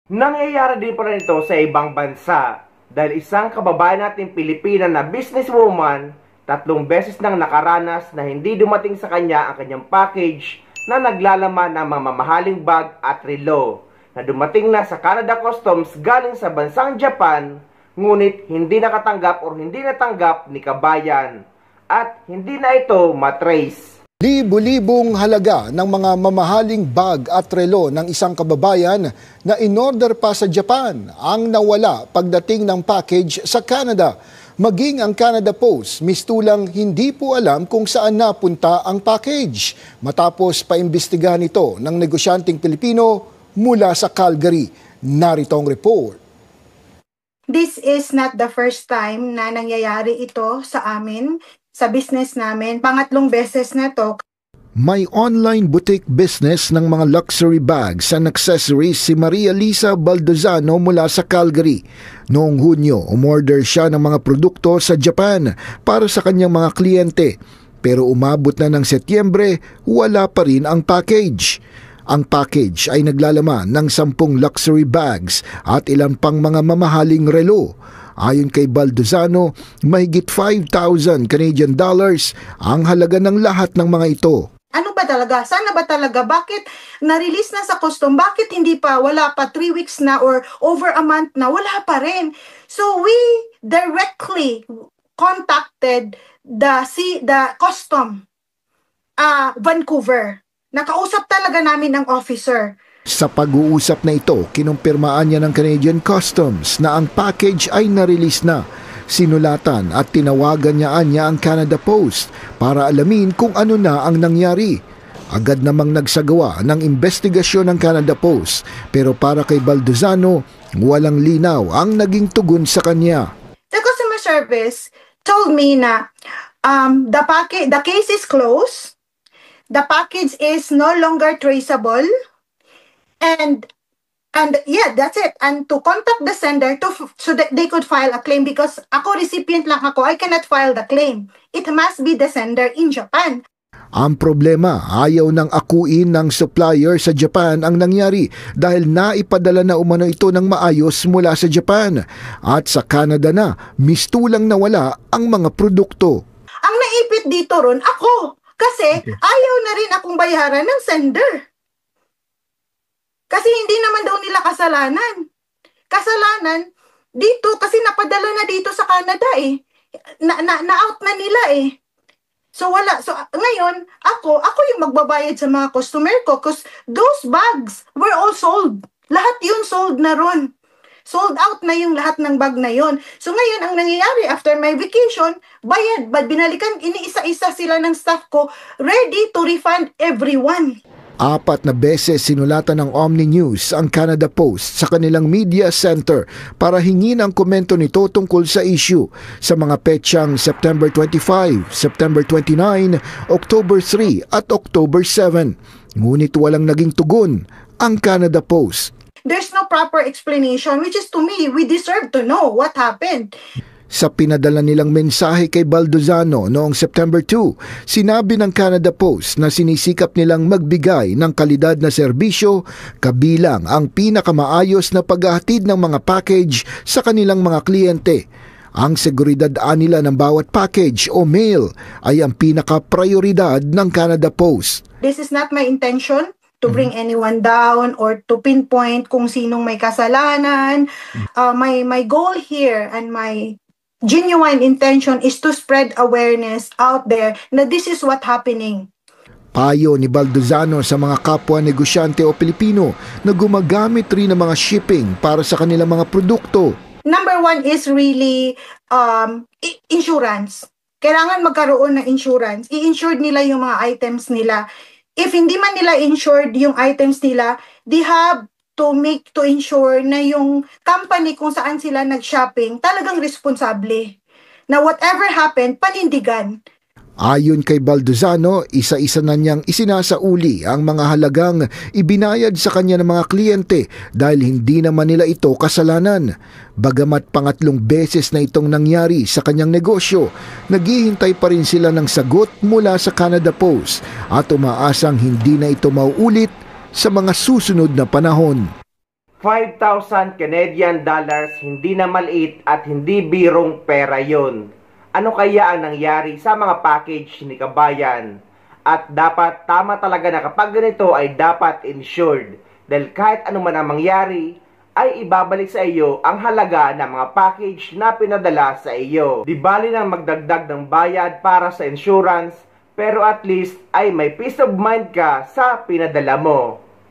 Nangyayari din pala nito sa ibang bansa dahil isang kababayan nating Pilipina na businesswoman 3 beses nang nakaranas na hindi dumating sa kanya ang kanyang package na naglalaman ng mamahaling bag at relo na dumating na sa Canada Customs galing sa bansang Japan, ngunit hindi nakatanggap o hindi natanggap ni kabayan at hindi na ito matrace. Libo-libong halaga ng mga mamahaling bag at relo ng isang kababayan na in-order pa sa Japan ang nawala pagdating ng package sa Canada. Maging ang Canada Post, mistulang hindi po alam kung saan napunta ang package matapos paimbestigahan ito ng negosyanteng Pilipino mula sa Calgary. Narito ang report. This is not the first time na nangyayari ito sa amin. Sa business namin, pangatlong beses na to. May online boutique business ng mga luxury bags and accessories si Maria Lisa Baldozano mula sa Calgary. Noong Hunyo, umorder siya ng mga produkto sa Japan para sa kanyang mga kliyente. Pero umabot na ng Setyembre, wala pa rin ang package. Ang package ay naglalaman ng 10 luxury bags at ilan pang mga mamahaling relo. Ayon kay Baldozano, mahigit 5,000 Canadian dollars ang halaga ng lahat ng mga ito. Ano ba talaga? Sana ba talaga? Bakit na-release na sa custom? Bakit hindi pa? Wala pa 3 weeks na or over a month na? Wala pa rin. So we directly contacted the custom Vancouver. Nakausap talaga namin ng officer. Sa pag-uusap na ito, kinumpirmaan niya ng Canadian Customs na ang package ay na-release na. Sinulatan at tinawagan niya ang Canada Post para alamin kung ano na ang nangyari. Agad namang nagsagawa ng investigasyon ng Canada Post, pero para kay Baldozano, walang linaw ang naging tugon sa kanya. The customer service told me na the case is closed, the package is no longer traceable, and yeah, that's it. And to contact the sender so that they could file a claim, because ako recipient lang ako, I cannot file the claim. It must be the sender in Japan. Ang problema, ayaw nang akuin ng supplier sa Japan ang nangyari dahil naipadala na umano ito ng maayos mula sa Japan. At sa Canada na, mistulang nawala ang mga produkto. Ang naipit dito ron, ako. Kasi ayaw na rin akong bayaran ng sender. Kasi hindi naman daw nila kasalanan. Kasalanan dito kasi napadala na dito sa Canada eh. Na-out na nila eh. So wala. So ngayon, ako yung magbabayad sa mga customer ko because those bags were all sold. Lahat yun sold na ron. Sold out na yung lahat ng bag na yon. So ngayon, ang nangyayari after my vacation, bayad. Binalikan, iniisa-isa sila ng staff ko, ready to refund everyone. 4 na beses sinulatan ng Omni News ang Canada Post sa kanilang media center para hingin ang komento nito tungkol sa issue sa mga petsang September 25, September 29, October 3 at October 7. Ngunit walang naging tugon ang Canada Post. There's no proper explanation, which is to me, we deserve to know what happened. Sa pinadala nilang mensahe kay Baldozano noong September 2, sinabi ng Canada Post na sinisikap nilang magbigay ng kalidad na serbisyo kabilang ang pinakamaayos na paghahatid ng mga package sa kanilang mga kliyente. Ang seguridad nila ng bawat package o mail ay ang pinaka-prioridad ng Canada Post. This is not my intention to bring anyone down or to pinpoint kung sinong may kasalanan. My goal here and my genuine intention is to spread awareness out there na this is what happening. Payo ni Baldozano sa mga kapwa negosyante o Pilipino na gumagamit rin ng mga shipping para sa kanilang mga produkto. Number 1 is really insurance. Kailangan magkaroon ng insurance. I-insured nila yung mga items nila. If hindi man nila insured yung items nila, they have to ensure na yung company kung saan sila nag-shopping talagang responsable. Na whatever happened, panindigan. Ayon kay Baldozano, isa-isa na niyang isinasauli ang mga halagang ibinayad sa kanya ng mga kliyente dahil hindi naman nila ito kasalanan. Bagamat pangatlong beses na itong nangyari sa kanyang negosyo, naghihintay pa rin sila ng sagot mula sa Canada Post at umaasang hindi na ito mauulit sa mga susunod na panahon. 5,000 Canadian dollars, hindi na maliit at hindi birong pera yon. Ano kaya ang nangyari sa mga package ni Kabayan? At dapat tama talaga na kapag ganito ay dapat insured. Dahil kahit ano man ang mangyari, ay ibabalik sa iyo ang halaga ng mga package na pinadala sa iyo. Di bali nang magdagdag ng bayad para sa insurance, pero at least ay may peace of mind ka sa pinadala mo.